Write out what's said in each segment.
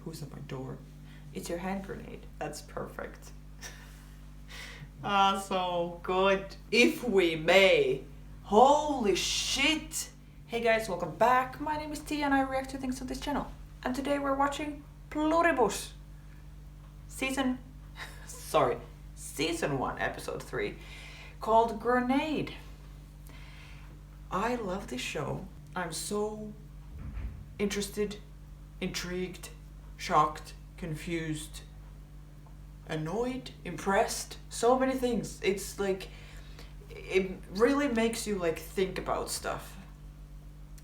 Who's at my door? It's your hand grenade. That's perfect. So good. If we may. Holy shit! Hey guys, welcome back. My name is Tia and I react to things on this channel. And today we're watching Pluribus. Season 1, episode 3, called Grenade. I love this show. I'm so interested, intrigued, shocked, confused, annoyed, impressed, so many things. It's like, it really makes you like think about stuff.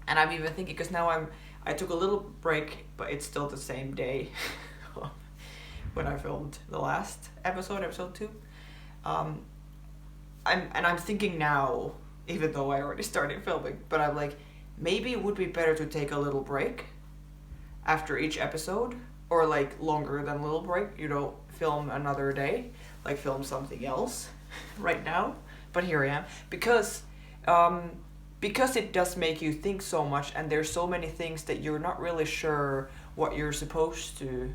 And I'm even thinking, because now I took a little break, but it's still the same day when I filmed the last episode 2. I'm thinking now, even though I already started filming, but I'm like, maybe it would be better to take a little break after each episode, or like longer than a little break, film another day, like film something else right now. But here I am, because it does make you think so much, and there's so many things that you're not really sure what you're supposed to,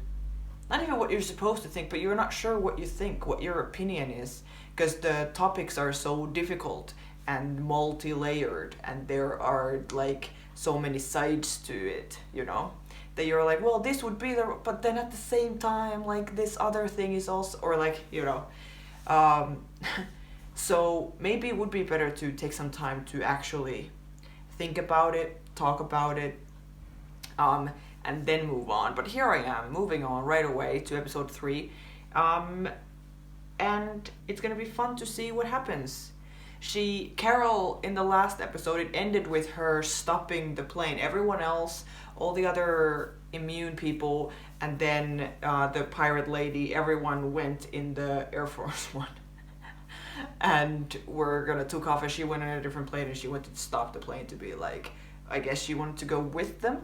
not even what you're supposed to think, but you're not sure what you think, what your opinion is, because the topics are so difficult and multi-layered, and there are like so many sides to it, that you're like, well, this would be but then at the same time, like, this other thing is also, or like, so maybe it would be better to take some time to actually think about it, talk about it, and then move on. But here I am, moving on right away to episode 3, and it's gonna be fun to see what happens. Carol, in the last episode, it ended with her stopping the plane. Everyone else, all the other immune people, and then the pirate lady, everyone went in the Air Force One. And we're gonna took off, and she went on a different plane, and she went to stop the plane to be like, I guess she wanted to go with them.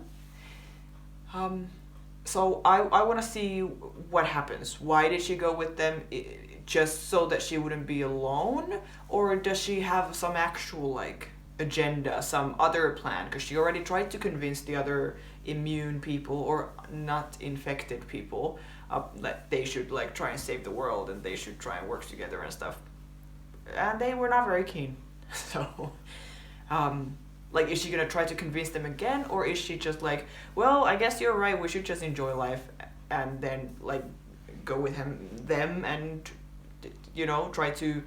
So I want to see what happens. Why did she go with them? Just so that she wouldn't be alone? Or does she have some actual like agenda, some other plan? Because she already tried to convince the other immune people, or not infected people, that they should like try and save the world, and they should try and work together and stuff. And they were not very keen. So, like, is she gonna try to convince them again, or is she just like, well, I guess you're right, we should just enjoy life, and then like go with them and try to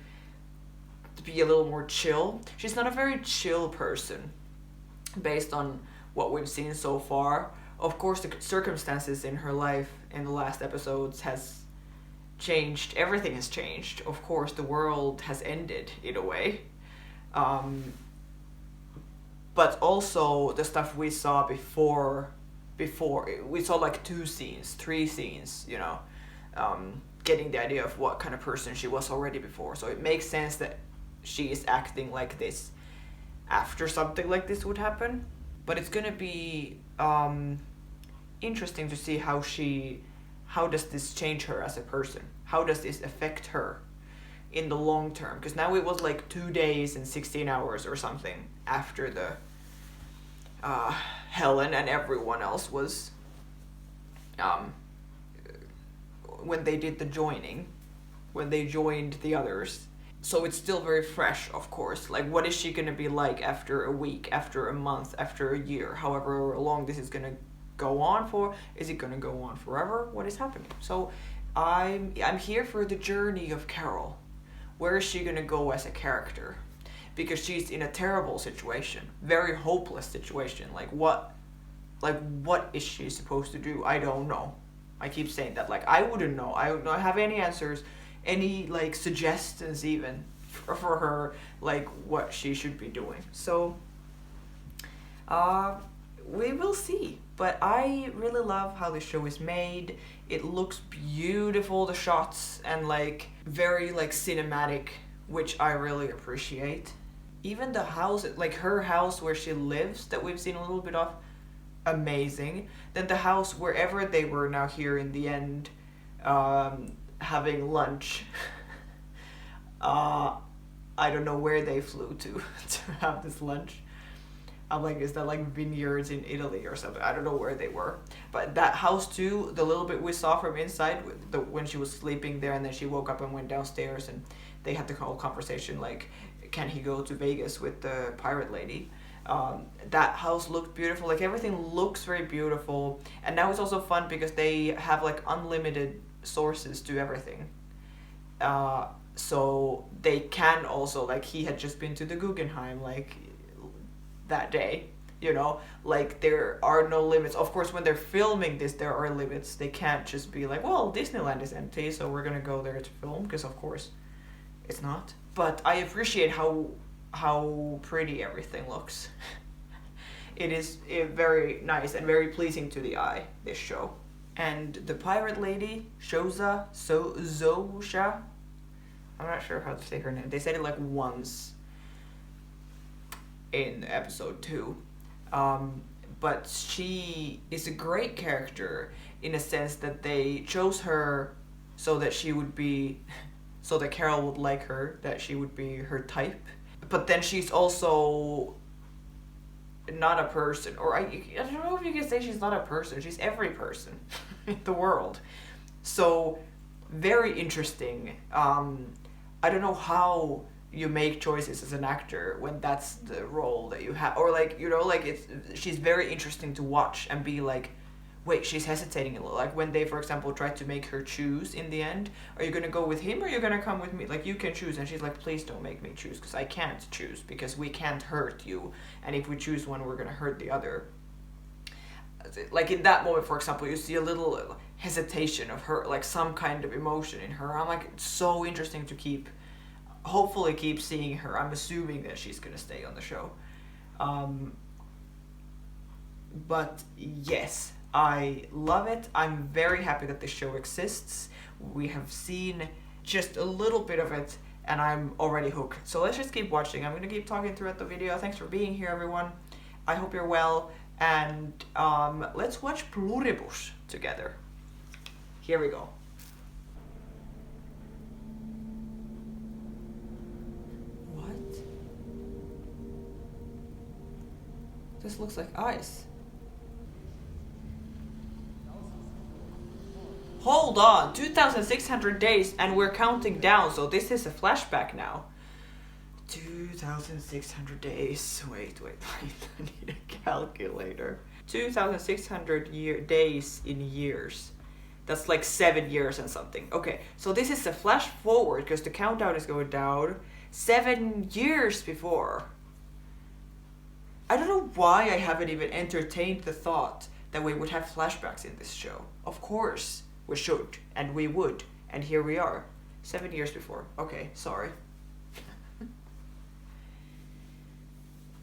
be a little more chill? She's not a very chill person, based on what we've seen so far. Of course, the circumstances in her life in the last episodes has changed. Everything has changed. Of course, the world has ended in a way. But also the stuff we saw before we saw like 3 scenes, getting the idea of what kind of person she was already before. So it makes sense that she is acting like this after something like this would happen. But it's gonna be interesting to see how does this change her as a person? How does this affect her in the long term? Because now it was like 2 days and 16 hours or something after the Helen and everyone else was when they did the joining, when they joined the others. So it's still very fresh, of course. Like, what is she gonna be like after a week, after a month, after a year, however long this is gonna go on for? Is it gonna go on forever? What is happening? So I'm here for the journey of Carol. Where is she gonna go as a character? Because she's in a terrible situation, very hopeless situation. Like what is she supposed to do? I don't know. I keep saying that. Like, I wouldn't know. I don't have any answers, any like suggestions even for her, like what she should be doing. So we will see. But I really love how the show is made. It looks beautiful, the shots, and like very like cinematic, which I really appreciate. Even the house, like her house where she lives, that we've seen a little bit of, amazing. Then the house wherever they were now here in the end, having lunch. I don't know where they flew to have this lunch. I'm like, is that like vineyards in Italy or something? I don't know where they were. But that house too, the little bit we saw from inside, when she was sleeping there and then she woke up and went downstairs and they had the whole conversation like, can he go to Vegas with the pirate lady? That house looked beautiful. Like everything looks very beautiful. And now it's also fun because they have like unlimited sources to everything. So they can also, like, he had just been to the Guggenheim like that day, you know, like there are no limits. Of course, when they're filming this, there are limits. They can't just be like, well, Disneyland is empty, so we're gonna go there to film, because of course it's not. But I appreciate how pretty everything looks. It is very nice and very pleasing to the eye, this show. And the pirate lady, Zosha, I'm not sure how to say her name. They said it like once in episode 2. But she is a great character in a sense that they chose her so that she would be, so that Carol would like her, that she would be her type. But then she's also not a person, or I don't know if you can say she's not a person. She's every person in the world. So very interesting. I don't know how you make choices as an actor when that's the role that you have, or like, you know, like she's very interesting to watch and be like, wait, she's hesitating a little. Like when they, for example, tried to make her choose in the end, are you gonna go with him or are you gonna come with me? Like, you can choose. And she's like, please don't make me choose, because I can't choose, because we can't hurt you, and if we choose one, we're gonna hurt the other. Like in that moment, for example, you see a little hesitation of her, like some kind of emotion in her. I'm like, it's so interesting to hopefully keep seeing her. I'm assuming that she's gonna stay on the show. But yes, I love it. I'm very happy that this show exists. We have seen just a little bit of it and I'm already hooked. So let's just keep watching. I'm gonna keep talking throughout the video. Thanks for being here, everyone. I hope you're well. And let's watch Pluribus together. Here we go. What? This looks like ice. Hold on, 2,600 days and we're counting down, so this is a flashback now. 2,600 days. Wait. I need a calculator. 2,600 days in years. That's like 7 years and something. Okay, so this is a flash forward because the countdown is going down 7 years before. I don't know why I haven't even entertained the thought that we would have flashbacks in this show. Of course we should, and we would, and here we are. 7 years before. Okay, sorry.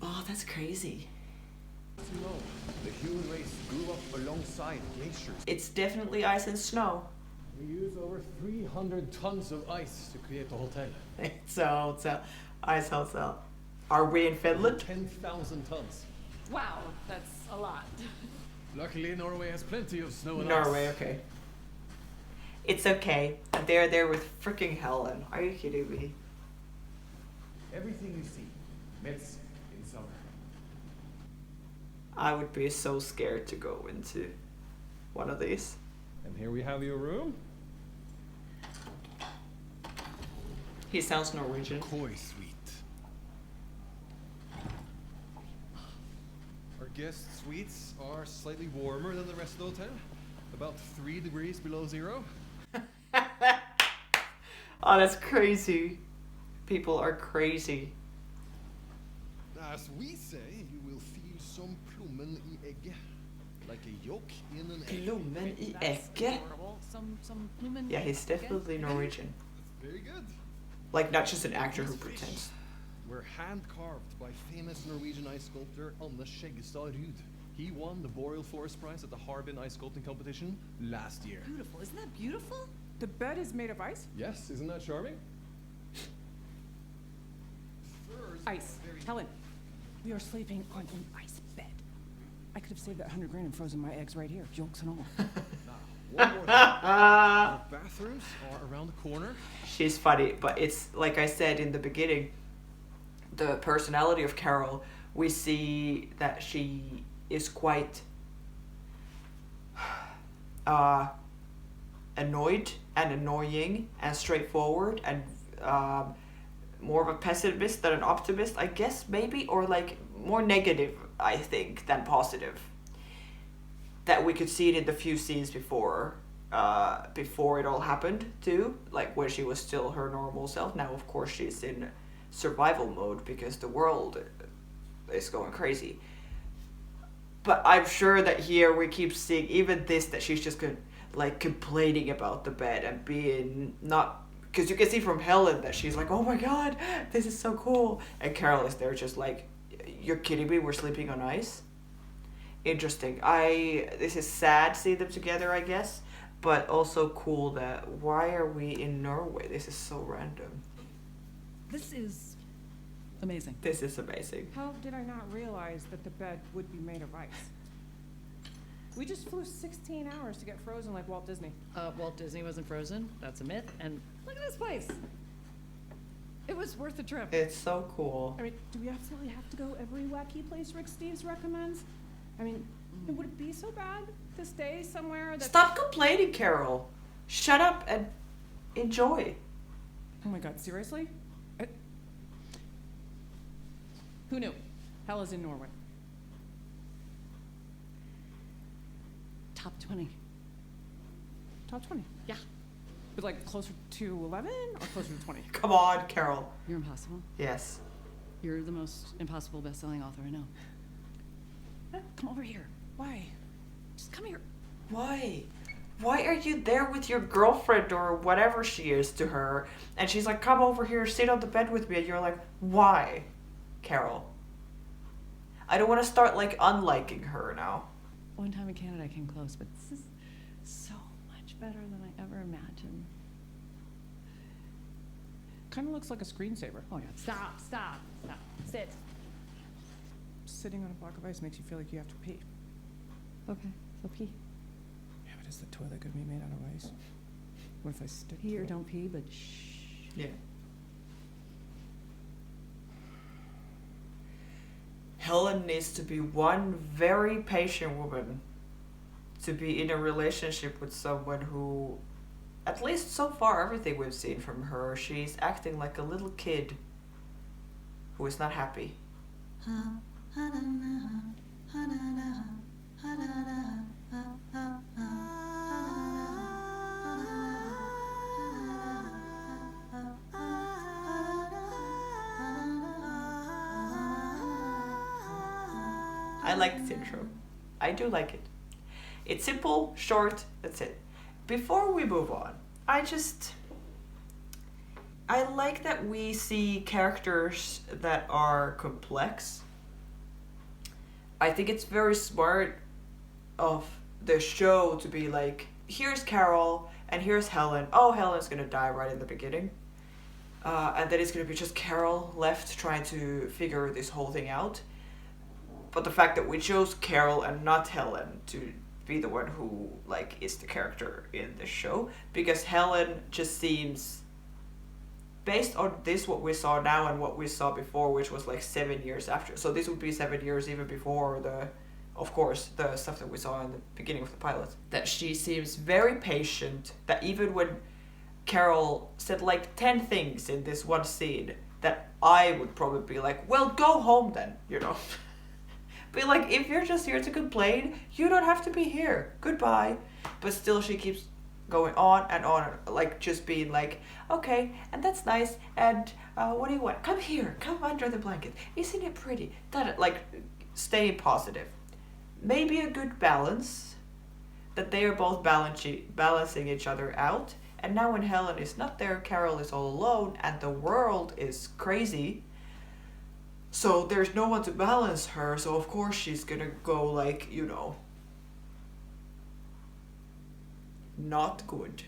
Oh, that's crazy. The human race grew up alongside glaciers. It's definitely ice and snow. We use over 300 tons of ice to create the hotel. It's a hotel. Ice hotel. Are we in Finland? 10,000 tons. Wow, that's a lot. Luckily, Norway has plenty of snow and Norway, ice. okay. It's okay. They're there with freaking Helen. Are you kidding me? Everything you see melts in summer. I would be so scared to go into one of these. And here we have your room. He sounds Norwegian. Koi suite. Our guest suites are slightly warmer than the rest of the hotel, about 3 degrees below zero. Oh, that's crazy. People are crazy. As we say, you will feel some plommen I egget, like a yolk in an egg. Plommen I That's egget? adorable. Some human. Yeah, he's definitely Norwegian. That's very good. Like, not just an actor who These fish pretends. were hand carved by famous Norwegian ice sculptor Anders Skjeggestad Ruud. He won the Boreal Forest Prize at the Harbin Ice Sculpting Competition last year. Beautiful. Isn't that beautiful? The bed is made of ice? Yes, isn't that charming? Furs Ice. are very- Helen, we are sleeping on an ice bed. I could have saved that 100 grand and frozen my eggs right here, yolks and all. One more thing. Our bathrooms are around the corner. She's funny, but it's like I said in the beginning, the personality of Carol we see that she is quite annoyed and annoying and straightforward and more of a pessimist than an optimist, I guess, maybe, or like more negative, I think, than positive. That we could see it in the few scenes before it all happened too, like when she was still her normal self. Now, of course, she's in survival mode because the world is going crazy. But I'm sure that here we keep seeing even this, that she's just like complaining about the bed and being not, because you can see from Helen that she's like, oh my god, this is so cool, and Carol is there just like, you're kidding me, we're sleeping on ice. Interesting. This is sad seeing them together, I guess, but also cool that why are we in Norway? This is so random. This is amazing. This is amazing. How did I not realize that the bed would be made of ice? We just flew 16 hours to get frozen like Walt Disney. Walt Disney wasn't frozen. That's a myth. And look at this place. It was worth the trip. It's so cool. I mean, do we absolutely have to go every wacky place Rick Steves recommends? I mean, would it be so bad to stay somewhere that... Stop complaining, Carol. Shut up and enjoy. Oh my god, seriously? Who knew? Hell is in Norway. Top 20. Top 20. Yeah. But like closer to 11 or closer to 20? Come on, Carol. You're impossible. Yes. You're the most impossible best-selling author I know. Come over here. Why? Just come here. Why? Why are you there with your girlfriend or whatever she is to her? And she's like, come over here, sit on the bed with me. And you're like, why, Carol? I don't want to start like unliking her now. One time in Canada I came close, but this is so much better than I ever imagined. Kind of looks like a screensaver. Oh yeah. Stop. Sit. Sitting on a block of ice makes you feel like you have to pee. Okay, so pee. Yeah, but is the toilet gonna be made out of ice? What if I stick Pee to or it? don't pee, but shh. Yeah. Helen needs to be one very patient woman to be in a relationship with someone who, at least so far, everything we've seen from her, she's acting like a little kid who is not happy. I like this intro. I do like it. It's simple, short, that's it. Before we move on, I like that we see characters that are complex. I think it's very smart of the show to be like, here's Carol and here's Helen. Oh, Helen's gonna die right in the beginning. And then it's gonna be just Carol left trying to figure this whole thing out. But the fact that we chose Carol and not Helen to be the one who like is the character in the show, because Helen just seems, based on this, what we saw now and what we saw before, which was like 7 years after. So this would be 7 years even before of course, the stuff that we saw in the beginning of the pilot. That she seems very patient, that even when Carol said like 10 things in this one scene, that I would probably be like, well, go home then, you know. Be like, if you're just here to complain, you don't have to be here. Goodbye. But still she keeps going on, like just being like, okay, and that's nice, and what do you want? Come here, come under the blanket. Isn't it pretty? Like, staying positive. Maybe a good balance, that they are both balancing each other out. And now when Helen is not there, Carol is all alone, and the world is crazy. So there's no one to balance her, so of course she's gonna go like, you know, not good.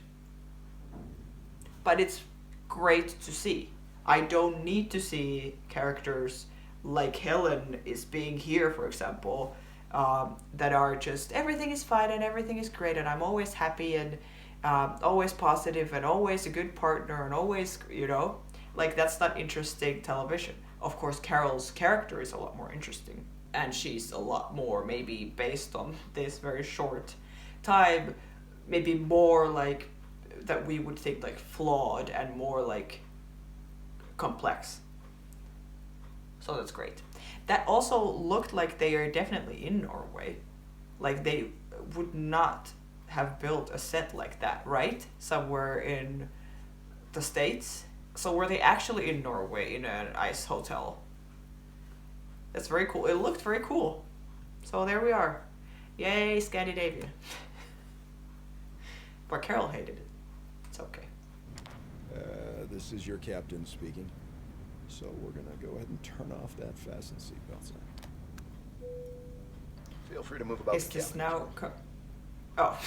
But it's great to see. I don't need to see characters like Helen is being here, for example, that are just, everything is fine and everything is great and I'm always happy and always positive and always a good partner and always, you know, like that's not interesting television. of course, Carol's character is a lot more interesting, and she's a lot more, maybe based on this very short time, maybe more like that we would think like flawed and more like complex. So that's great. That also looked like they are definitely in Norway. Like they would not have built a set like that, right? Somewhere in the States. So were they actually in Norway in an ice hotel? That's very cool. It looked very cool. So there we are. Yay, Scandinavia. But Carol hated it. It's okay. This is your captain speaking. So we're gonna go ahead and turn off that fasten seatbelts now. Feel free to move about Is the this cabin. now... Oh.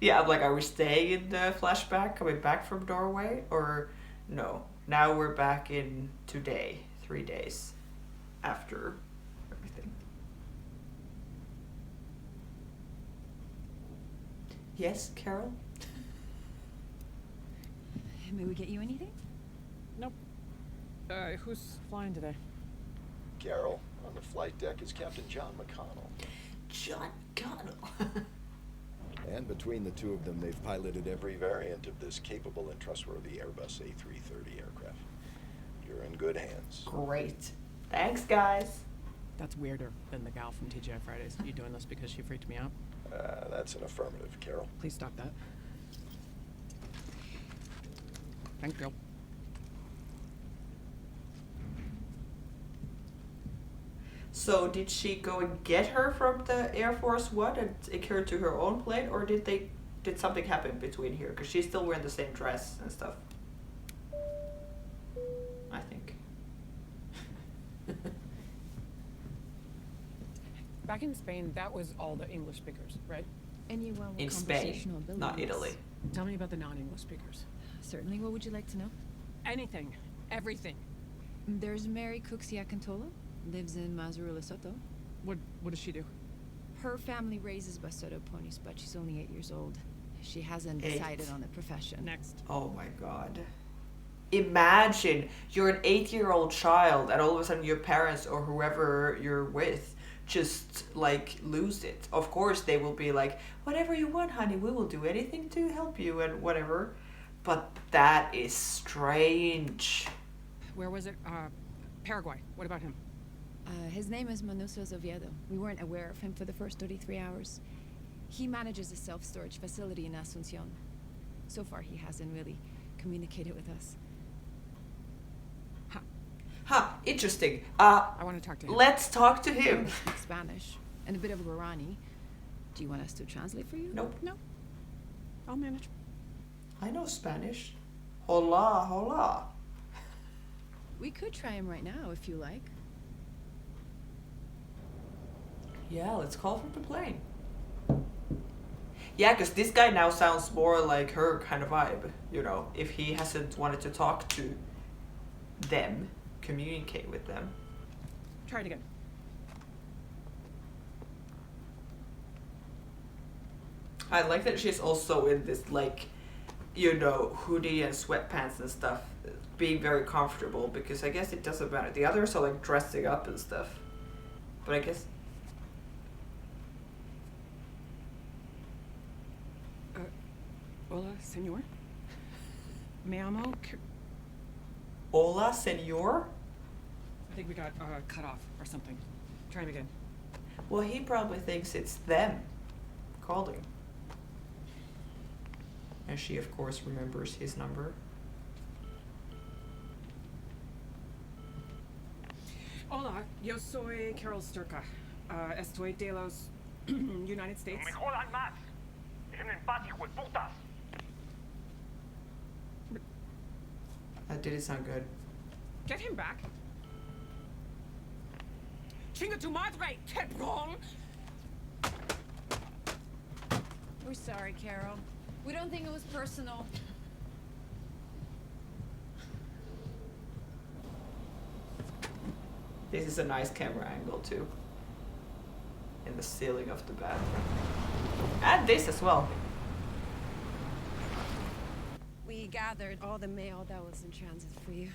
Yeah, I'm like, are we staying in the flashback, coming back from Norway? Or no? Now we're back in today, 3 days after everything. Yes, Carol? May we get you anything? Nope. Who's flying today? Carol, on the flight deck is Captain John McConnell. John Connell. And between the two of them, they've piloted every variant of this capable and trustworthy Airbus A330 aircraft. You're in good hands. Great. Thanks, guys. That's weirder than the gal from TGI Fridays. You doing this because she freaked me out? That's an affirmative, Carol. Please stop that. Thank you. So did she go and get her from the Air Force One and take her to her own plane, or did something happen between here? Because she's still wearing the same dress and stuff. I think. Back in Spain, that was all the English speakers, right? Anyone with In conversational Spain, abilities. not Italy. Tell me about the non-English speakers. Certainly. What would you like to know? Anything. Everything. There's Mary Cuxia-Cantola. Lives in Mazuru, Lesotho. What does she do? Her family raises Basotho ponies, but she's only 8 years old. She hasn't 8. decided on a profession. Next. Oh my god. Imagine you're an 8-year-old child and all of a sudden your parents or whoever you're with just like lose it. Of course they will be like, whatever you want, honey, we will do anything to help you and whatever. But that is strange. Where was it? Paraguay. What about him? His name is Manuso Oviedo. We weren't aware of him for the first 33 hours. He manages a self-storage facility in Asuncion. So far, he hasn't really communicated with us. Huh, interesting. I want to talk to him. Let's talk to He him. only speaks Spanish and a bit of Guarani. Do you want us to translate for you? Nope. No. I'll manage. I know Spanish. Hola, hola. We could try him right now if you like. Yeah, let's call from the plane. Yeah, because this guy now sounds more like her kind of vibe, you know, if he hasn't wanted to talk to them, communicate with them. Try it again. I like that she's also in this, like, you know, hoodie and sweatpants and stuff, being very comfortable, because I guess it doesn't matter. The others are, like, dressing up and stuff. But I guess... Hola, senor. Me amo. Hola, senor? I think we got cut off or something. Try it again. Well, he probably thinks it's them calling. And she, of course, remembers his number. Hola, yo soy Carol Sturka. Estoy de los United States. ¡No me jodan más! ¡Déjenme en paz, hijo de putas! That didn't sound good. Get him back. Chinga tu madre, cabrón! We're sorry, Carol. We don't think it was personal. This is a nice camera angle, too. In the ceiling of the bathroom. And this as well. We gathered all the mail that was in transit for you.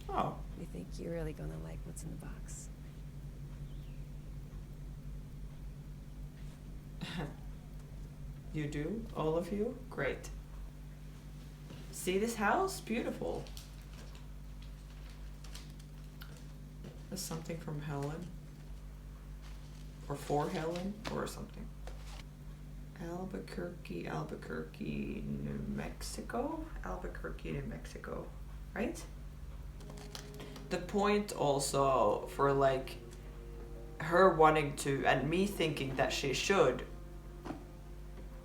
Oh. We think you're really gonna like what's in the box. You do? All of you? Great. See this house? Beautiful. There's something from Helen. Or for Helen, or something. Albuquerque, New Mexico? Albuquerque, New Mexico. Right? The point also for like her wanting to, and me thinking that she should,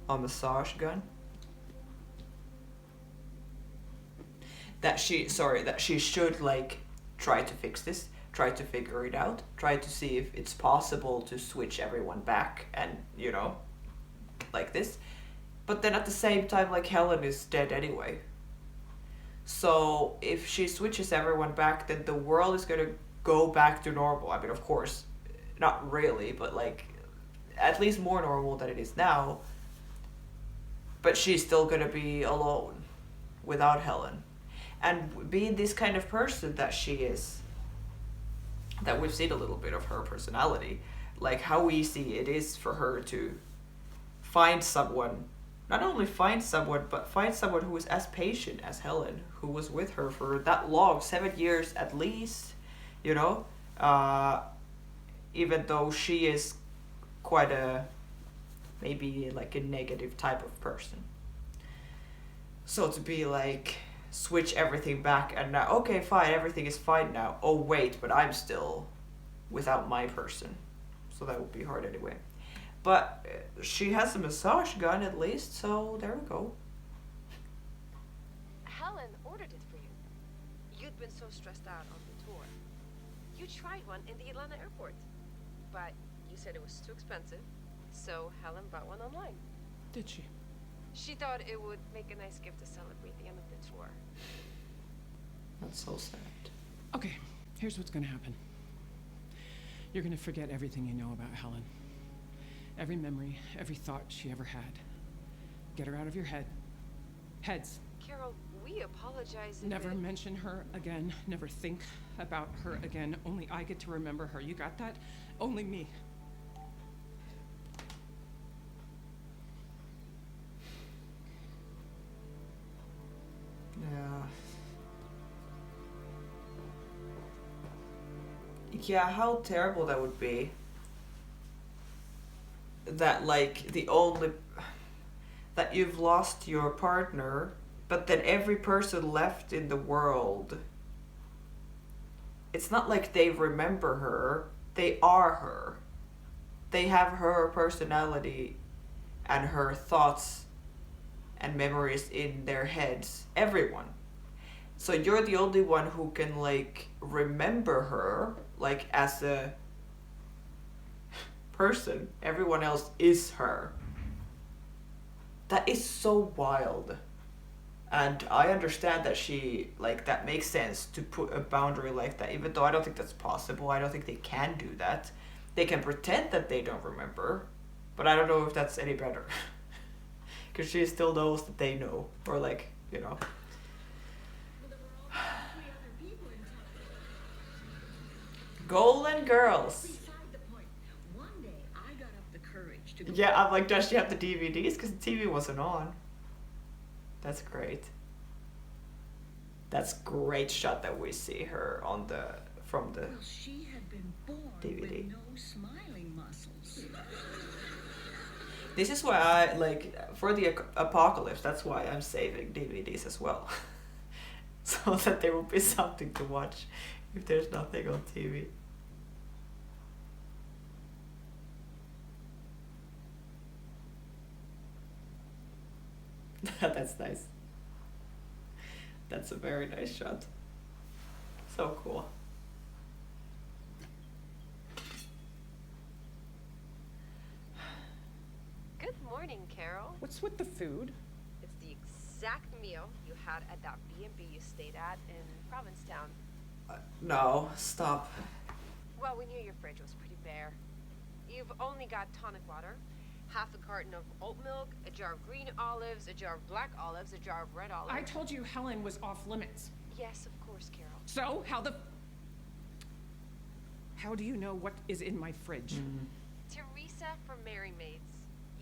a massage gun? That she should like try to fix this, try to figure it out, try to see if it's possible to switch everyone back and, you know, like this. But then at the same time, like, Helen is dead anyway. So if she switches everyone back, then the world is gonna go back to normal. I mean, of course, not really, but like, at least more normal than it is now. But she's still gonna be alone without Helen. And being this kind of person that she is, that we've seen a little bit of her personality, like how easy it is for her to find someone, not only find someone, but find someone who is as patient as Helen, who was with her for that long, 7 years at least, you know, even though she is quite a, maybe like a negative type of person. So to be like, switch everything back and now, okay, fine, everything is fine now. Oh wait, but I'm still without my person. So that would be hard anyway. But she has a massage gun at least, so there we go. Helen ordered it for you. You'd been so stressed out on the tour. You tried one in the Atlanta airport, but you said it was too expensive, so Helen bought one online. Did she? She thought it would make a nice gift to celebrate the end of the tour. That's so sad. Okay, here's what's gonna happen. You're gonna forget everything you know about Helen. Every memory, every thought she ever had. Get her out of your head. Heads. Carol, we apologize if Never it... mention her again. Never think about her again. Only I get to remember her. You got that? Only me. Yeah. Yeah, how terrible that would be. That like that you've lost your partner, but then every person left in the world, it's not like they remember her, they are her. They have her personality and her thoughts and memories in their heads, everyone. So you're the only one who can like remember her like as a person. Everyone else is her. That is so wild. And I understand that she, like, that makes sense to put a boundary like that, even though I don't think that's possible. I don't think they can do that. They can pretend that they don't remember, but I don't know if that's any better. Because she still knows that they know, or like, you know. Golden Girls. Yeah, I'm like, does she have the DVDs? Because the TV wasn't on. That's great. That's great shot that we see her on the from the Well, she had been born DVD. with no smiling muscles. This is why I like for the apocalypse. That's why I'm saving DVDs as well, so that there will be something to watch if there's nothing on TV. That's nice. That's a very nice shot. So cool. Good morning, Carol. What's with the food? It's the exact meal you had at that B&B you stayed at in Provincetown. No, stop. Well, we knew your fridge was pretty bare. You've only got tonic water, half a carton of oat milk, a jar of green olives, a jar of black olives, a jar of red olives. I told you Helen was off limits. Yes, of course, Carol. So, how do you know what is in my fridge? Teresa from Merry Maids.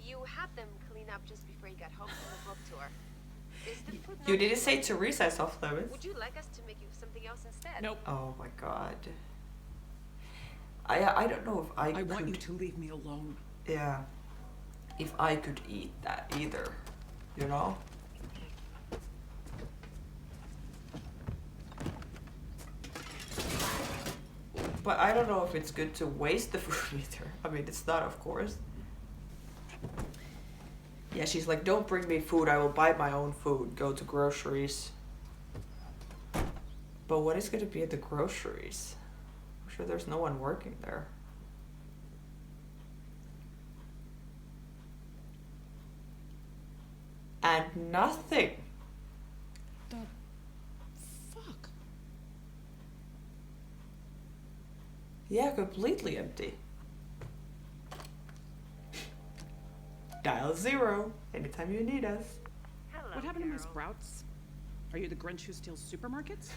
You had them clean up just before you got home from the book tour. Is the food You not didn't say good? Teresa is off limits. Would you like us to make you something else instead? Nope. Oh my god. I don't know if I could. want you to leave me alone. Yeah. If I could eat that either. You know? But I don't know if it's good to waste the food either. I mean, it's not, of course. Yeah, she's like, don't bring me food. I will buy my own food. Go to groceries. But what is going to be at the groceries? I'm sure there's no one working there. And nothing. The fuck? Yeah, completely empty. Dial 0 anytime you need us. Hello, What happened to my Carol. sprouts? Are you the Grinch who steals supermarkets?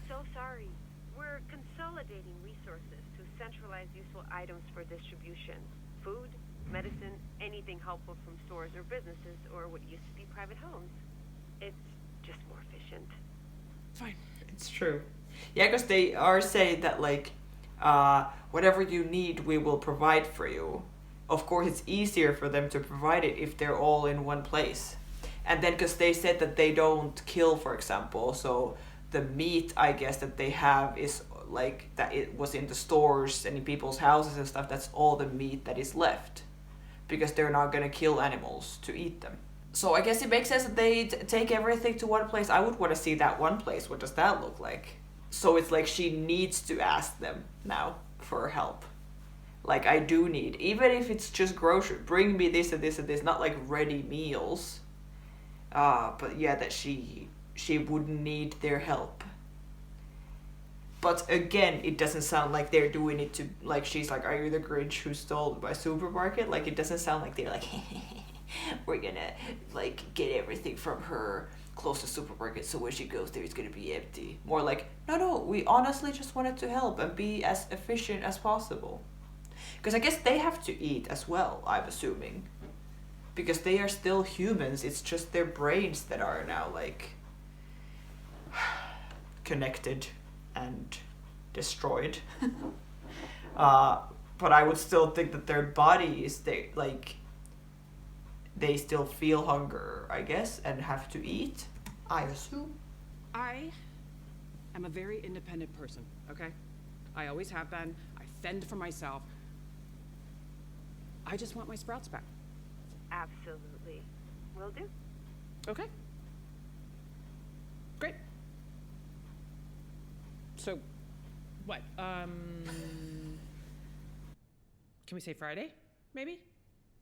So sorry. We're consolidating resources to centralize useful items for distribution. Food, medicine, anything helpful from stores or businesses or what used to be private homes. It's just more efficient. Fine. It's true. Yeah, because they are saying that, like, whatever you need, we will provide for you. Of course, it's easier for them to provide it if they're all in one place. And then, because they said that they don't kill, for example, so the meat, I guess, that they have is like that it was in the stores and in people's houses and stuff. That's all the meat that is left, because they're not gonna kill animals to eat them. So I guess it makes sense that they take everything to one place. I would want to see that one place. What does that look like? So it's like she needs to ask them now for help. Like, I do need, even if it's just grocery, bring me this and this and this, not like ready meals. But yeah, that she would need their help. But again, it doesn't sound like they're doing it to, like, she's like, are you the Grinch who stole my supermarket? Like, it doesn't sound like they're like, we're gonna, like, get everything from her closest supermarket, so when she goes there, it's gonna be empty. More like, no, we honestly just wanted to help and be as efficient as possible. Because I guess they have to eat as well, I'm assuming. Because they are still humans, it's just their brains that are now, like, connected and destroyed. But I would still think that their bodies, they still feel hunger, I guess, and have to eat, I assume. I am a very independent person, okay? I always have been. I fend for myself. I just want my sprouts back. Absolutely. Will do. Okay. Great. So, what? Can we say Friday, maybe?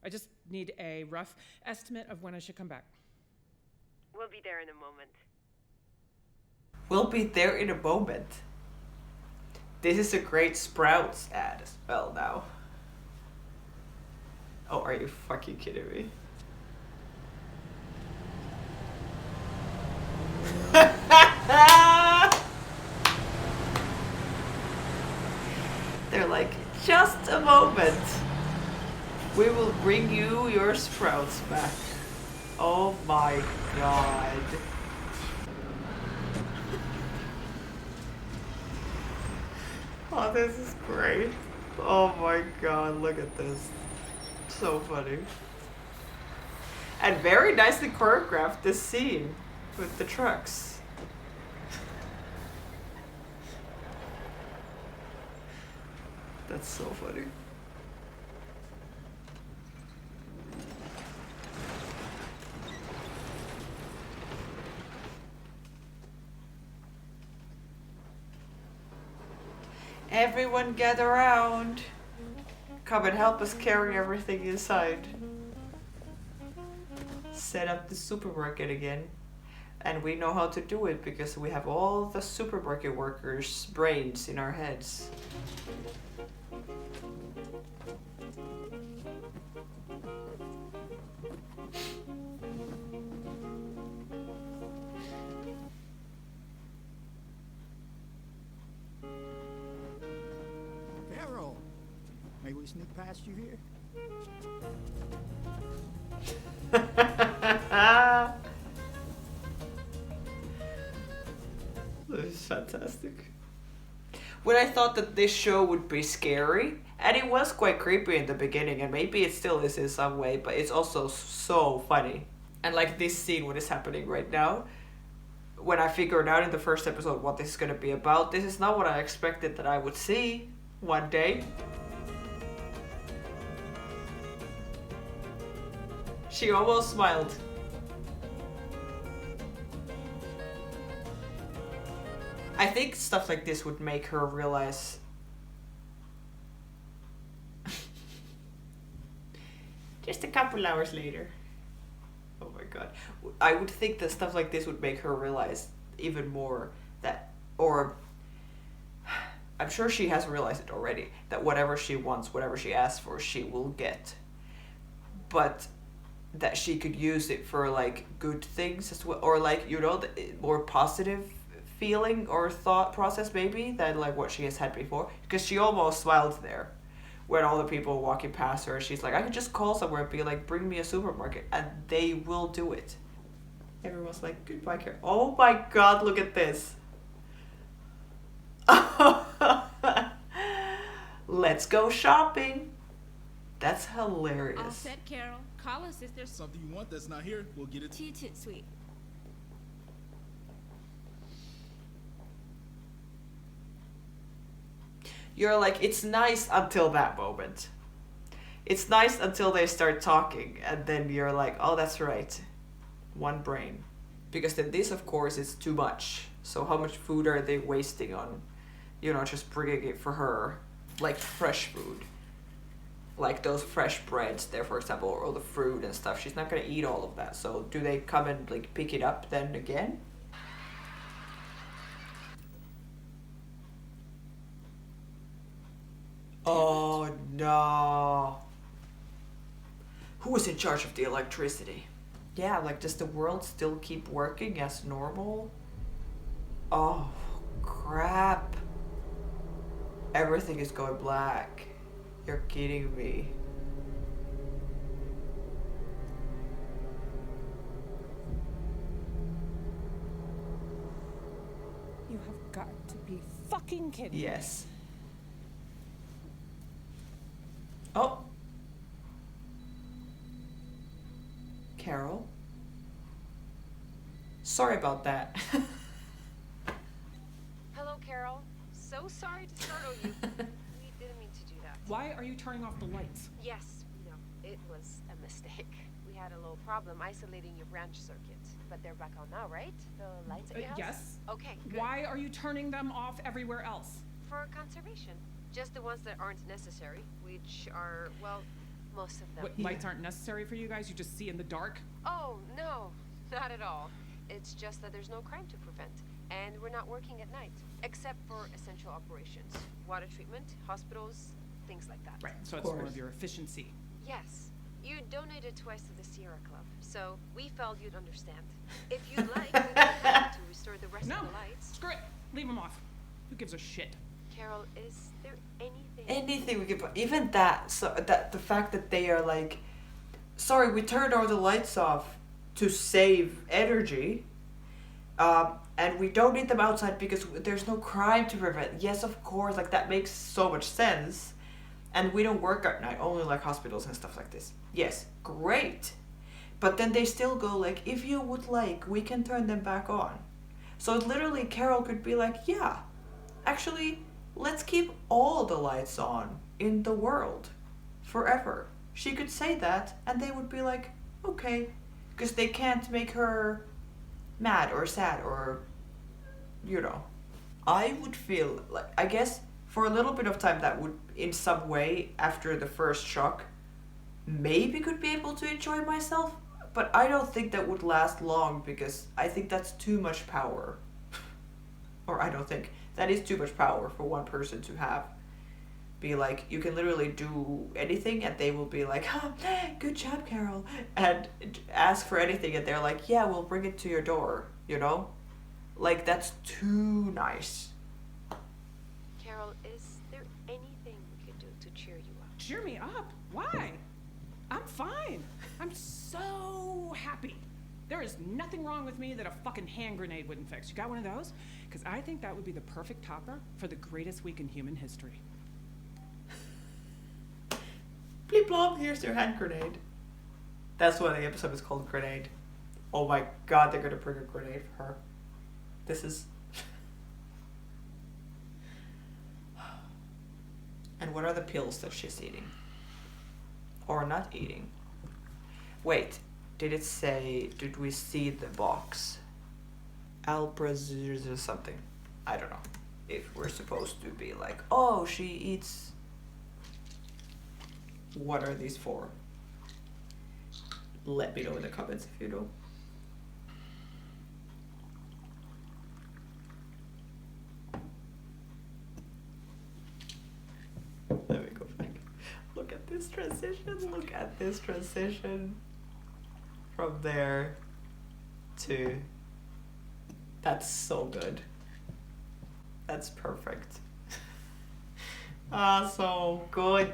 I just need a rough estimate of when I should come back. We'll be there in a moment. We'll be there in a moment. This is a great Sprouts ad as well now. Oh, are you fucking kidding me? They're like, just a moment. We will bring you your Sprouts back. Oh my god. Oh, this is great. Oh my god, look at this. So funny. And very nicely choreographed, this scene with the trucks. That's so funny. Everyone gather around. Come and help us carry everything inside. Set up the supermarket again. And we know how to do it because we have all the supermarket workers' brains in our heads. sneak past you here? This is fantastic. When I thought that this show would be scary, and it was quite creepy in the beginning, and maybe it still is in some way, but it's also so funny. And like this scene, what is happening right now, when I figured out in the first episode what this is going to be about, this is not what I expected that I would see one day. She almost smiled. I think stuff like this would make her realize just a couple hours later. Oh my god. I would think that stuff like this would make her realize even more that, or I'm sure she has realized it already, that whatever she wants, whatever she asks for, she will get. But that she could use it for like good things as well, or like, you know, the more positive feeling or thought process maybe than like what she has had before, because she almost smiled there when all the people walking past her. She's like, I could just call somewhere and be like, bring me a supermarket, and they will do it. Everyone's like, goodbye, Carol. Oh my god, look at this. Let's go shopping. That's hilarious. All set, Carol. Call us if there's something you want that's not here. We'll get it. Toot sweet. You're like, it's nice until that moment. It's nice until they start talking, and then you're like, oh, that's right. One brain. Because then this, of course, is too much. So how much food are they wasting on, you know, just bringing it for her? Like fresh food. Like those fresh breads there, for example, or all the fruit and stuff. She's not going to eat all of that. So do they come and like pick it up then again? Oh no. Who is in charge of the electricity? Yeah, like, does the world still keep working as normal? Oh, crap. Everything is going black. You're kidding me. You have got to be fucking kidding me. Yes. Oh. Carol. Sorry about that. Hello, Carol. So sorry to startle you. We didn't mean to do that. Why are you turning off the lights? Yes, no, it was a mistake. We had a little problem isolating your branch circuit, but they're back on now, right? The lights at your house? Yes. Okay, good. Why are you turning them off everywhere else? For conservation. Just the ones that aren't necessary, which are, well, most of them. What, lights aren't necessary for you guys? You just see in the dark? Oh, no, not at all. It's just that there's no crime to prevent, and we're not working at night, except for essential operations. Water treatment, hospitals, things like that. Right, so it's more of your efficiency. Yes. You donated twice to the Sierra Club, so we felt you'd understand. If you'd like, we can help to restore the rest of the lights. Screw it! Leave them off. Who gives a shit? Carol, is there anything... Anything we could... Even that, so that the fact that they are like, sorry, we turned all the lights off to save energy, and we don't need them outside because there's no crime to prevent. Yes, of course, like that makes so much sense. And we don't work at night, only like hospitals and stuff like this. Yes, great. But then they still go like, if you would like, we can turn them back on. So literally Carol could be like, yeah, actually, let's keep all the lights on in the world forever. She could say that and they would be like, okay. Because they can't make her mad or sad or, you know. I would feel like, I guess for a little bit of time that would, in some way, after the first shock, maybe could be able to enjoy myself. But I don't think that would last long because I think that's too much power. Or I don't think. That is too much power for one person to have. Be like, you can literally do anything and they will be like, oh, good job, Carol. And ask for anything and they're like, yeah, we'll bring it to your door, you know? Like, that's too nice. Carol, is there anything we could do to cheer you up? cheer me up. Why? I'm fine. I'm so happy. There is nothing wrong with me that a fucking hand grenade wouldn't fix. You got one of those? Because I think that would be the perfect topper for the greatest week in human history. Bleep blop, here's your hand grenade. That's why the episode is called Grenade. Oh my god, they're gonna bring a grenade for her. This is... And what are the pills that she's eating? Or not eating? Wait, did it say, did we see the box? Alprazir or something. I don't know. If we're supposed to be like, oh, she eats... What are these for? Let me know in the comments if you know. Let me go back. Look at this transition. Look at this transition. From there to... That's so good. That's perfect. Ah, so good.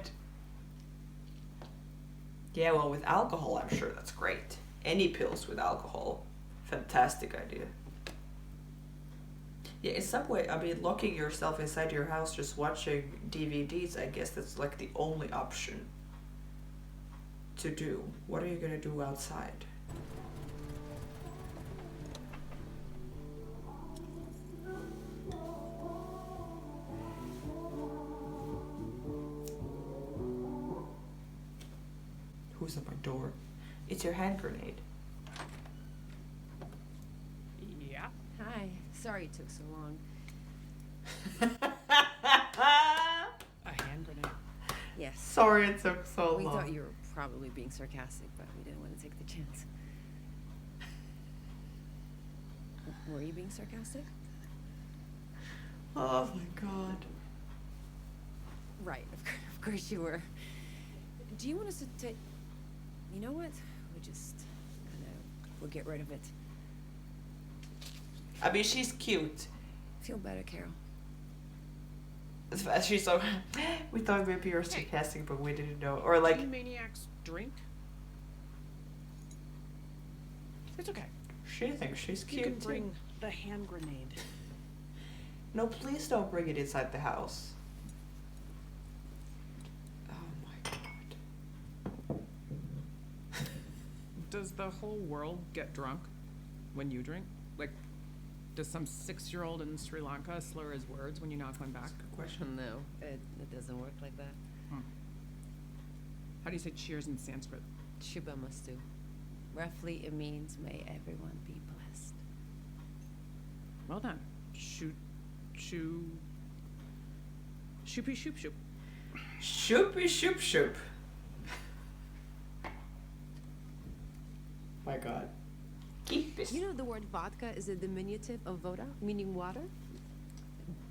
Yeah, well, with alcohol, I'm sure that's great. Any pills with alcohol, fantastic idea. Yeah, in some way, I mean, locking yourself inside your house just watching DVDs, I guess that's like the only option to do. What are you gonna do outside? Who's at my door? It's your hand grenade. Yeah. Hi. Sorry it took so long. A hand grenade. Yes. Sorry it took so long. We thought you were probably being sarcastic, but we didn't want to take the chance. Were you being sarcastic? Oh my god. Right, of course you were. Do you want us to take... You know what? We'll get rid of it. I mean, she's cute. Feel better, Carol. She's so... We thought maybe you were sarcastic, but we didn't know. Or like... Do maniacs drink? It's okay. She thinks she's cute. You can bring the hand grenade. No, please don't bring it inside the house. Does the whole world get drunk when you drink? Like, does some 6-year-old in Sri Lanka slur his words when you knock one back? Good question. No, it doesn't work like that. How do you say cheers in Sanskrit? Shubhamastu. Roughly, it means may everyone be blessed. Well done. Shoopy shoop shoop. Shoopy shoop shoop. My god. Keep this. You know the word vodka is a diminutive of voda, meaning water?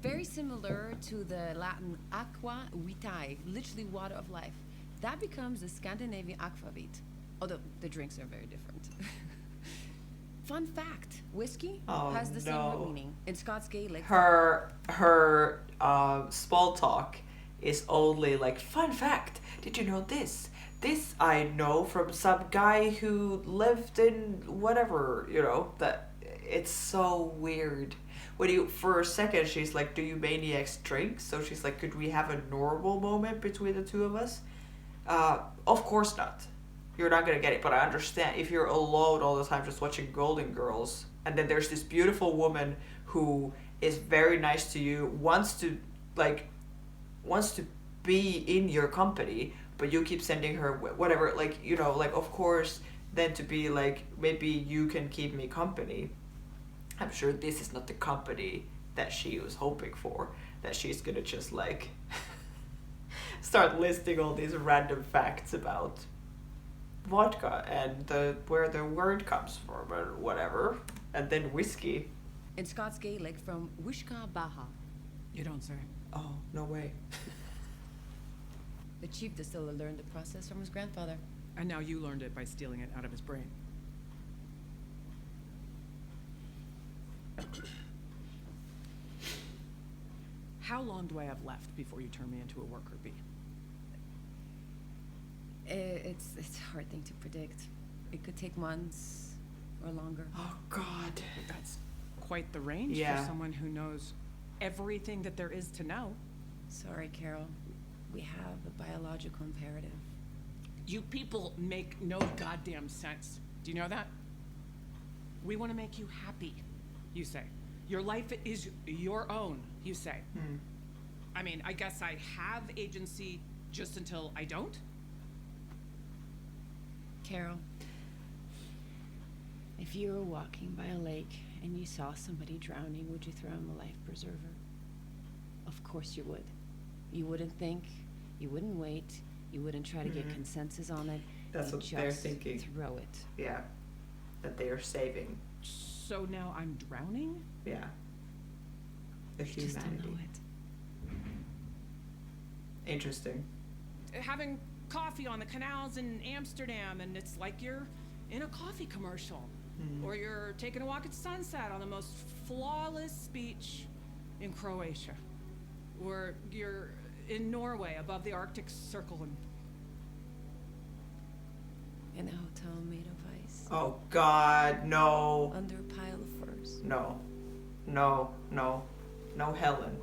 Very similar to the Latin aqua vitae, literally water of life. That becomes the Scandinavian aquavit, although the drinks are very different. Fun fact, whiskey has the same root meaning. In Scots Gaelic... Her small talk is only like, fun fact, did you know this? This I know from some guy who lived in whatever, you know, that it's so weird. When you, for a second, she's like, do you maniacs drink? So she's like, could we have a normal moment between the two of us? Of course not. You're not gonna get it, but I understand if you're alone all the time just watching Golden Girls, and then there's this beautiful woman who is very nice to you, wants to be in your company, but you keep sending her whatever, like, you know, like, of course, then to be like, maybe you can keep me company. I'm sure this is not the company that she was hoping for, that she's gonna just like start listing all these random facts about vodka and where the word comes from or whatever, and then whiskey. In Scots Gaelic from Wishka Baha. You don't say. Oh, no way. The chief distiller learned the process from his grandfather. And now you learned it by stealing it out of his brain. How long do I have left before you turn me into a worker bee? It's a hard thing to predict. It could take months or longer. Oh God. That's quite the range Yeah. for someone who knows everything that there is to know. Sorry, Carol. We have a biological imperative. You people make no goddamn sense. Do you know that? We want to make you happy, you say. Your life is your own, you say. I mean, I guess I have agency just until I don't? Carol, if you were walking by a lake and you saw somebody drowning, would you throw him a life preserver? Of course you would. You wouldn't think, you wouldn't wait, you wouldn't try to get consensus on it. That's You'd what they're just thinking. throw it. Yeah. That they are saving. So now I'm drowning? Yeah. The You just don't know humanity. it. Interesting. Having coffee on the canals in Amsterdam, and it's like you're in a coffee commercial. Or you're taking a walk at sunset on the most flawless beach in Croatia. Or you're in Norway above the Arctic Circle. And In a hotel made of ice. Oh God, no. Under a pile of furs. No. No, no. No, Helen.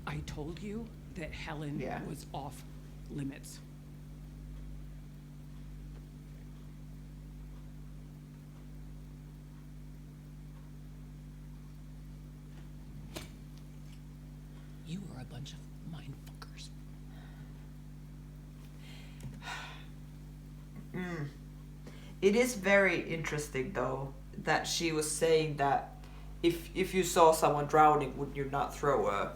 I told you that Helen Yeah. was off limits. You are a bunch of mindfuckers. It is very interesting though that she was saying that if you saw someone drowning, would you not throw a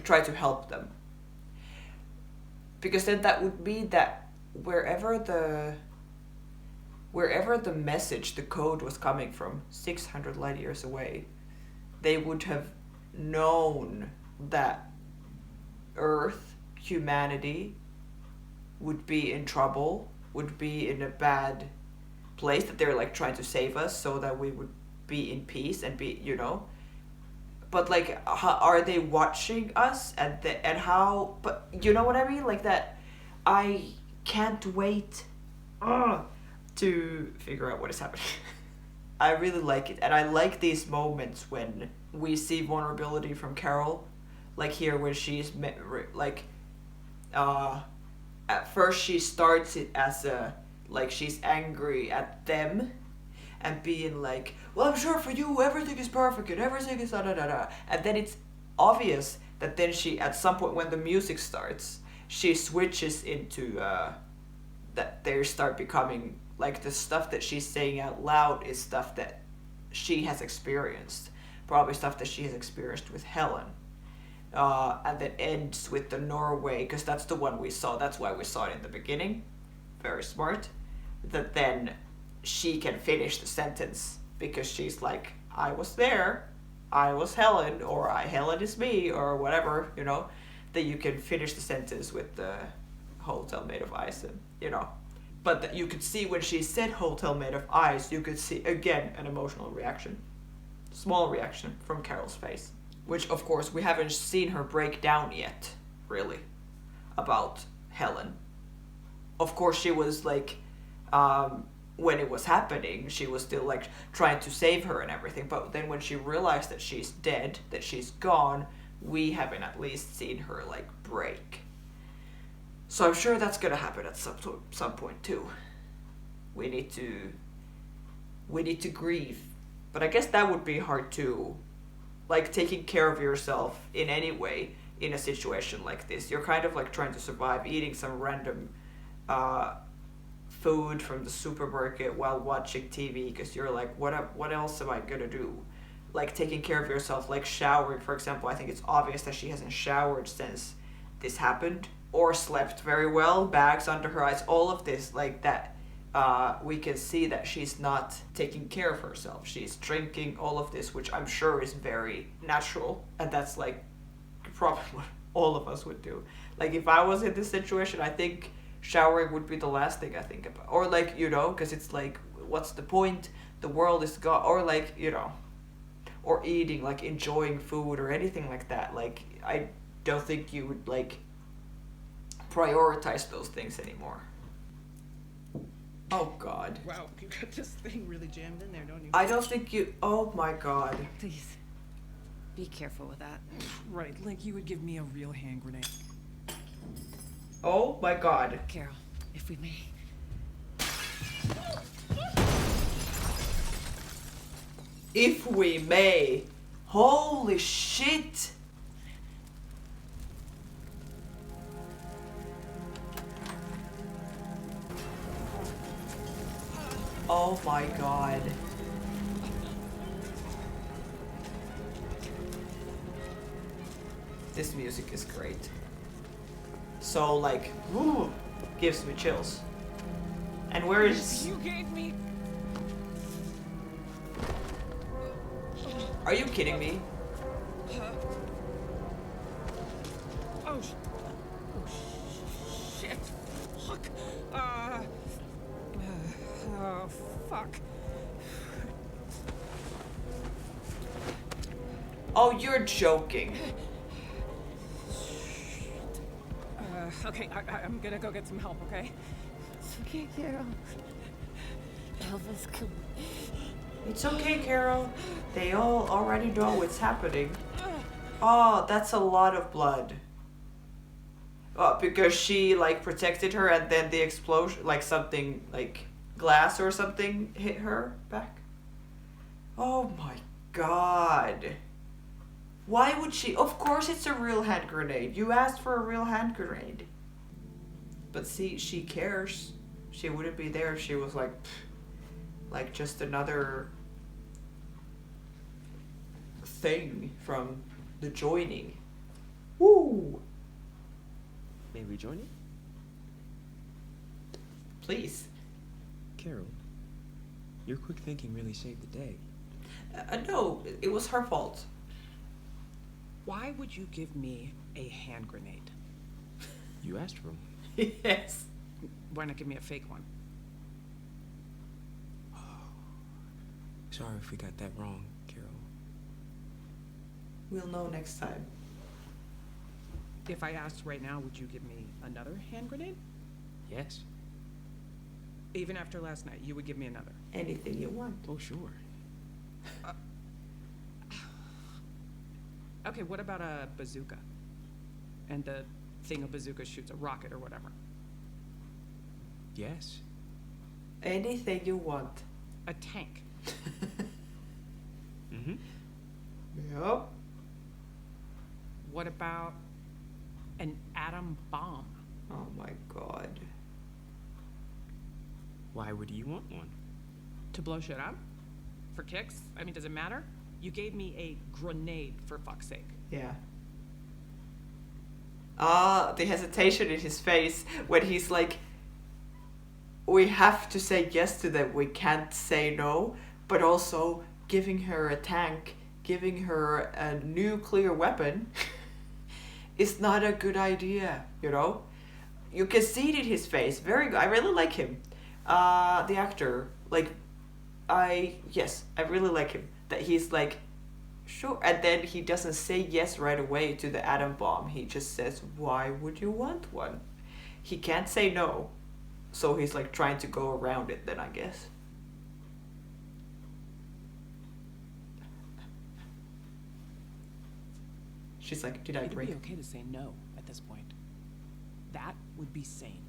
try to help them? Because then that would mean that wherever the message, the code was coming from, 600 light years away, they would have known that Earth, humanity, would be in trouble, would be in a bad place, that they're like trying to save us so that we would be in peace and be, you know. But like, how, are they watching us and how? But you know what I mean, like that. I can't wait to figure out what is happening. I really like it, and I like these moments when we see vulnerability from Carol, like here when she's at first she starts it as a like she's angry at them and being like, well, I'm sure for you everything is perfect and everything is da da da da, and then it's obvious that then she at some point when the music starts she switches into that they start becoming like the stuff that she's saying out loud is stuff that she has experienced, probably stuff that she has experienced with Helen. And then ends with the Norway, because that's the one we saw. That's why we saw it in the beginning. Very smart. That then she can finish the sentence because she's like, I was there, I was Helen, or Helen is me, or whatever, you know. That you can finish the sentence with the hotel made of ice, and you know. But that you could see when she said hotel made of ice, you could see again an emotional reaction, small reaction from Carol's face. Which, of course, we haven't seen her break down yet, really, about Helen. Of course, she was like, when it was happening, she was still like trying to save her and everything. But then when she realized that she's dead, that she's gone, we haven't at least seen her like break. So I'm sure that's gonna happen at some point too. We need to grieve. But I guess that would be hard too. Like taking care of yourself in any way in a situation like this. You're kind of like trying to survive, eating some random food from the supermarket while watching TV because you're like, what else am I gonna do? Like taking care of yourself, like showering, for example. I think it's obvious that she hasn't showered since this happened or slept very well, bags under her eyes, all of this like that. We can see that she's not taking care of herself. She's drinking all of this, which I'm sure is very natural. And that's like probably what all of us would do. Like if I was in this situation, I think showering would be the last thing I think about. Or like, you know, because it's like, what's the point? The world is gone. Or like, you know, or eating, like enjoying food or anything like that. Like, I don't think you would like prioritize those things anymore. Oh God. Wow, you got this thing really jammed in there, don't you? I don't think you. Oh my God. Please, be careful with that. Right, like you would give me a real hand grenade. Oh my God. Carol, if we may. If we may. Holy shit. Oh my God. This music is great. So like, woo, gives me chills. And where is... You gave me... Are you kidding me? Oh, shit. Fuck. Oh, fuck. Oh, you're joking. Okay, I'm gonna go get some help, okay? It's okay, Carol. Elvis, come. It's okay, Carol. They all already know what's happening. Oh, that's a lot of blood. Oh, because she like protected her and then the explosion, like something like glass or something hit her back. Oh my God. Why would she? Of course it's a real hand grenade. You asked for a real hand grenade. But see, she cares. She wouldn't be there if she was like just another thing from the joining. Woo! May we join you? Please. Carol, your quick thinking really saved the day. No, it was her fault. Why would you give me a hand grenade? You asked for one. Yes. Why not give me a fake one? Sorry if we got that wrong, Carol. We'll know next time. If I asked right now, would you give me another hand grenade? Yes. Even after last night, you would give me another? Anything you want. Oh, sure. Okay, what about a bazooka? And the thing a bazooka shoots a rocket or whatever. Yes. Anything you want. A tank. Mm-hmm. Yep. What about an atom bomb? Oh my God. Why would you want one? To blow shit up? For kicks? I mean, does it matter? You gave me a grenade, for fuck's sake. Yeah. The hesitation in his face when he's like, we have to say yes to them, we can't say no, but also giving her a tank, giving her a nuclear weapon is not a good idea, you know? You can see it in his face. Very good. I really like him. The actor, like, I really like him. That he's like, sure, and then he doesn't say yes right away to the atom bomb. He just says, why would you want one? He can't say no, so he's like trying to go around it then, I guess. She's like, did I break? It'd be okay to say no at this point. That would be sane.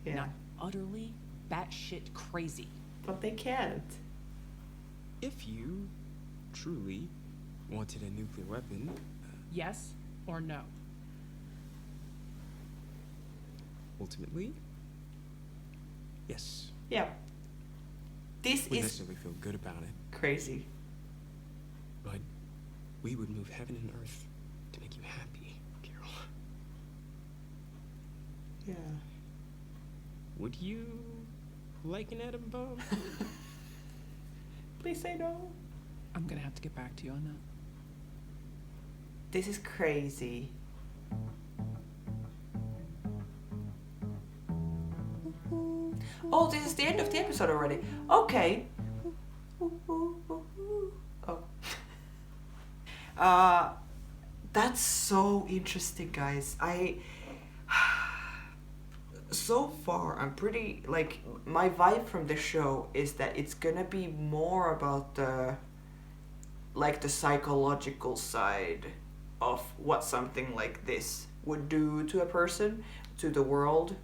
Yeah. Not utterly batshit crazy. But they can't. If you truly wanted a nuclear weapon... Yes or no? Ultimately, yes. Yeah. This We is necessarily feel good about it, crazy. but we would move heaven and earth to make you happy, Carol. Yeah. Would you like an atom bomb? Please say no. I'm gonna have to get back to you on that. This is crazy. Oh, this is the end of the episode already. Okay. Oh. That's so interesting, guys. so far I'm pretty like my vibe from the show is that it's gonna be more about the like the psychological side of what something like this would do to a person, to the world,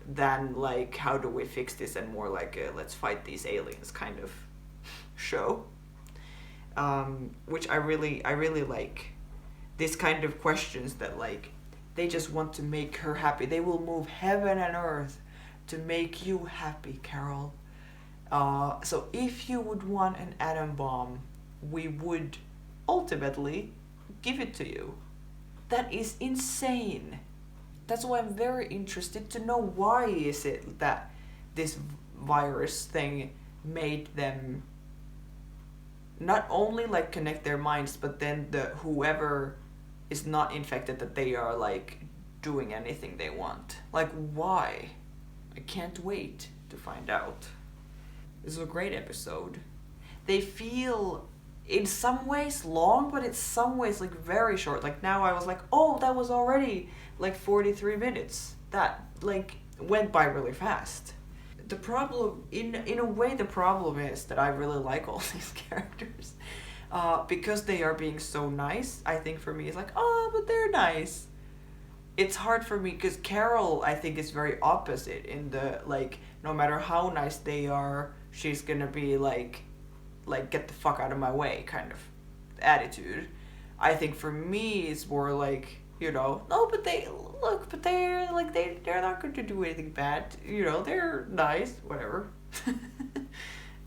than like how do we fix this and more like a let's fight these aliens kind of show. Which I really like. This kind of questions that like they just want to make her happy. They will move heaven and earth to make you happy, Carol. So if you would want an atom bomb, we would ultimately give it to you. That is insane. That's why I'm very interested to know why is it that this virus thing made them not only like connect their minds, but then the whoever is not infected that they are like doing anything they want. Like why? I can't wait to find out. This is a great episode. They feel in some ways long, but in some ways like very short. Like now I was like, oh, that was already like 43 minutes. That like went by really fast. The problem, in a way, the problem is that I really like all these characters. Because they are being so nice, I think for me it's like, oh, but they're nice. It's hard for me because Carol, I think, is very opposite in the, like, no matter how nice they are, she's gonna be like get the fuck out of my way kind of attitude. I think for me it's more like, you know, no, but they're like they're not going to do anything bad, you know, they're nice, whatever.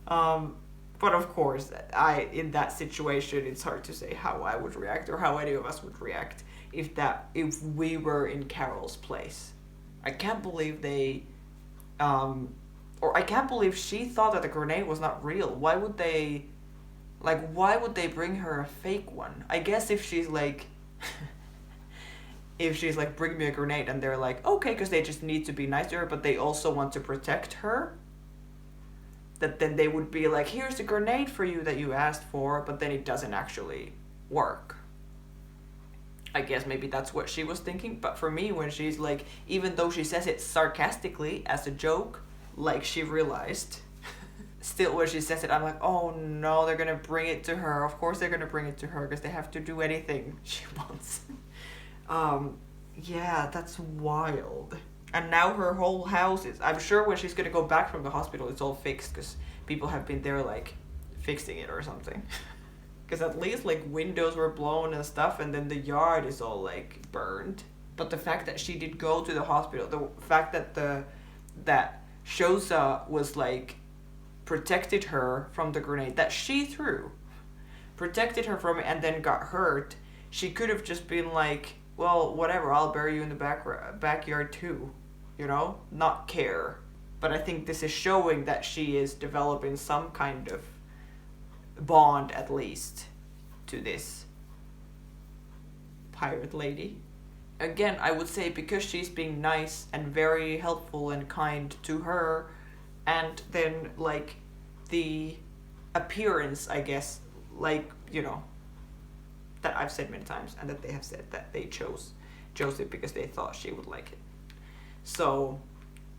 But of course, in that situation it's hard to say how I would react or how any of us would react if we were in Carol's place. I can't believe I can't believe she thought that the grenade was not real. Why would they bring her a fake one? I guess if she's like bring me a grenade and they're like, okay, because they just need to be nice to her, but they also want to protect her, that then they would be like, here's the grenade for you that you asked for, but then it doesn't actually work. I guess maybe that's what she was thinking, but for me, when she's like, even though she says it sarcastically as a joke, like she realized, still when she says it, I'm like, oh no, they're gonna bring it to her. Of course they're gonna bring it to her because they have to do anything she wants. Yeah, that's wild. And now her whole house is, I'm sure when she's gonna go back from the hospital, it's all fixed because people have been there like fixing it or something. Because at least like windows were blown and stuff, and then the yard is all like burned. But the fact that she did go to the hospital, the fact that that Shosa was like protected her from the grenade that she threw, protected her from it, and then got hurt. She could have just been like, well, whatever, I'll bury you in the backyard too, you know, not care. But I think this is showing that she is developing some kind of bond, at least, to this pirate lady. Again, I would say because she's being nice and very helpful and kind to her, and then like the appearance, I guess, like, you know, that I've said many times, and that they have said that they chose it because they thought she would like it. So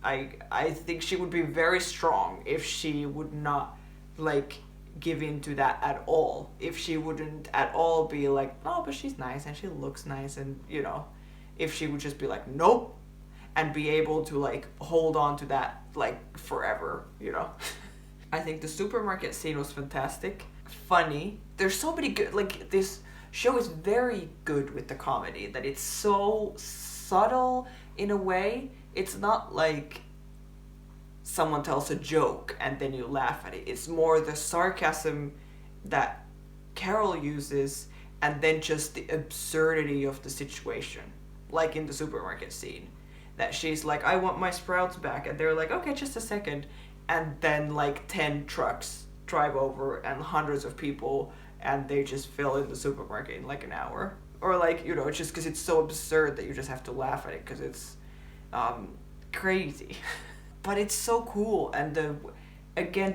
I think she would be very strong if she would not like give in to that at all. If she wouldn't at all be like, oh, but she's nice and she looks nice, and you know, if she would just be like, nope, and be able to like hold on to that like forever, you know. I think the supermarket scene was fantastic, funny. There's so many good, like, this show is very good with the comedy, that it's so subtle in a way. It's not like someone tells a joke and then you laugh at it. It's more the sarcasm that Carol uses, and then just the absurdity of the situation. Like in the supermarket scene, that she's like, I want my sprouts back, and they're like, okay, just a second, and then like 10 trucks drive over and hundreds of people, and they just fill in the supermarket in like an hour. Or like, you know, it's just because it's so absurd that you just have to laugh at it because it's crazy. But it's so cool, and the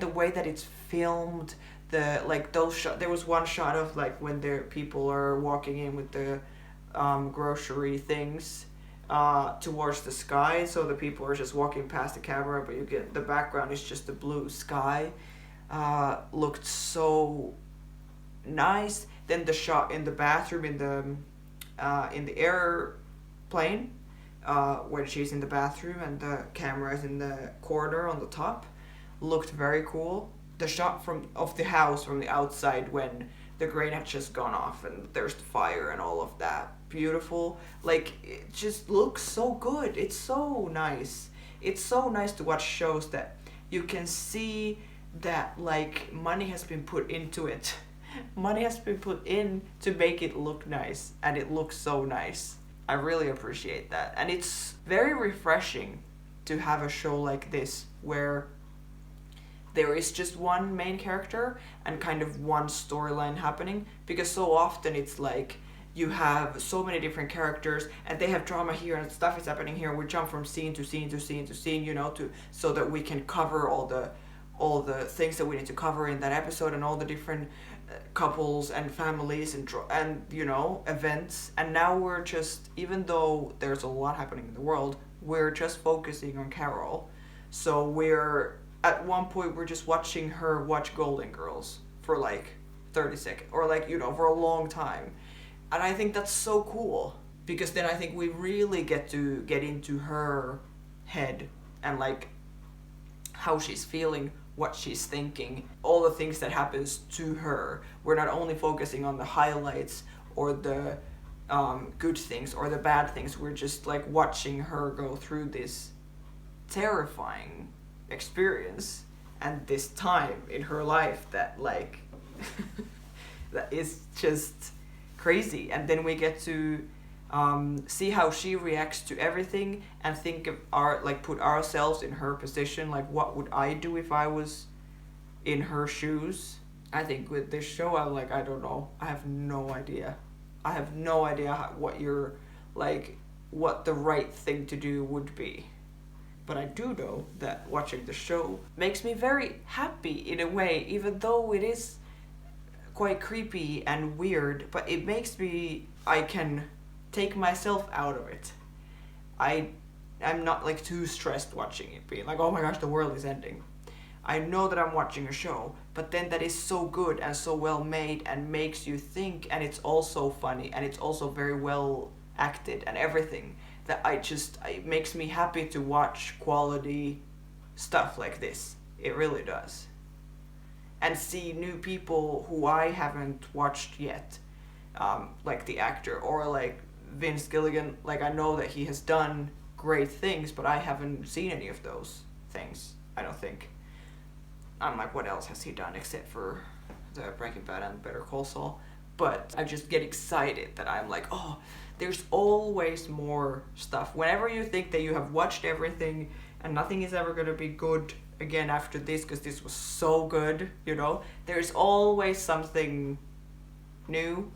way that it's filmed, the like those there was one shot of like when people are walking in with the grocery things, towards the sky, so the people are just walking past the camera, but you get the background is just the blue sky. Looked so nice. Then the shot in the bathroom in the airplane, where she's in the bathroom and the camera is in the corner on the top, looked very cool. The shot of the house from the outside when the grain had just gone off and there's the fire and all of that, beautiful. Like, it just looks so good. It's so nice. It's so nice to watch shows that you can see that like money has been put into it. Money has been put in to make it look nice, and it looks so nice. I really appreciate that. And it's very refreshing to have a show like this where there is just one main character and kind of one storyline happening, because so often it's like you have so many different characters and they have drama here and stuff is happening here. We jump from scene to scene to scene to scene, you know, so that we can cover all the things that we need to cover in that episode, and all the different couples and families and you know, events. And now we're just, even though there's a lot happening in the world, we're just focusing on Carol. So we're at one point we're just watching her watch Golden Girls for like 30 seconds or like, you know, for a long time. And I think that's so cool, because then I think we really get into her head and like how she's feeling, what she's thinking, all the things that happens to her. We're not only focusing on the highlights or the good things or the bad things. We're just like watching her go through this terrifying experience and this time in her life that like that is just crazy. And then we get to see how she reacts to everything and think of put ourselves in her position, like what would I do if I was in her shoes. I think with this show I'm like, I don't know, I have no idea what the right thing to do would be. But I do know that watching the show makes me very happy in a way, even though it is quite creepy and weird, but it makes me, I can take myself out of it. I'm not like too stressed watching it, being like, oh my gosh, the world is ending. I know that I'm watching a show, but then that is so good and so well made and makes you think, and it's also funny and it's also very well acted and everything, that it makes me happy to watch quality stuff like this. It really does. And see new people who I haven't watched yet, like the actor, or like Vince Gilligan. Like, I know that he has done great things, but I haven't seen any of those things, I don't think. I'm like, what else has he done except for the Breaking Bad and Better Call Saul? But I just get excited that I'm like, oh, there's always more stuff. Whenever you think that you have watched everything and nothing is ever going to be good again after this, because this was so good, you know, there's always something new,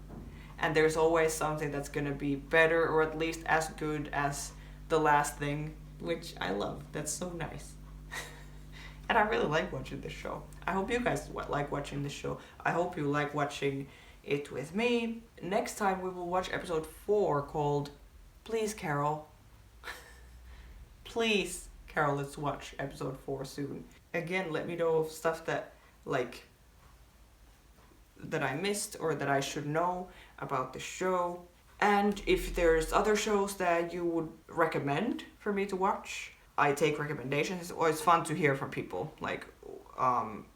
and there's always something that's going to be better or at least as good as the last thing, which I love. That's so nice. And I really like watching this show. I hope you guys like watching this show. I hope you like watching it with me. Next time we will watch episode 4 called Please Carol. Please Carol, let's watch episode 4 soon. Again, let me know of stuff that I missed or that I should know about the show. And if there's other shows that you would recommend for me to watch, I take recommendations. It's always fun to hear from people, like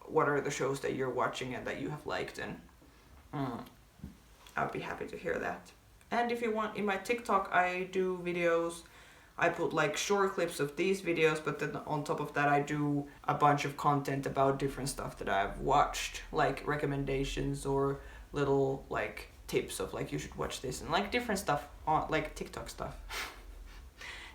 what are the shows that you're watching and that you have liked, and I'd be happy to hear that. And if you want, in my TikTok I do videos. I put like short clips of these videos, but then on top of that I do a bunch of content about different stuff that I've watched, like recommendations or little like tips of like you should watch this, and like different stuff on like TikTok stuff.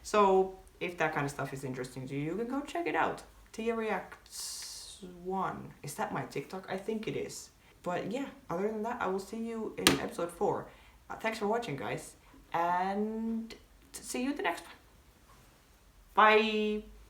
So if that kind of stuff is interesting to you, you can go check it out. Tia Reacts 1. Is that my TikTok? I think it is. But yeah, other than that, I will see you in episode 4. Thanks for watching, guys. And see you in the next one. Bye!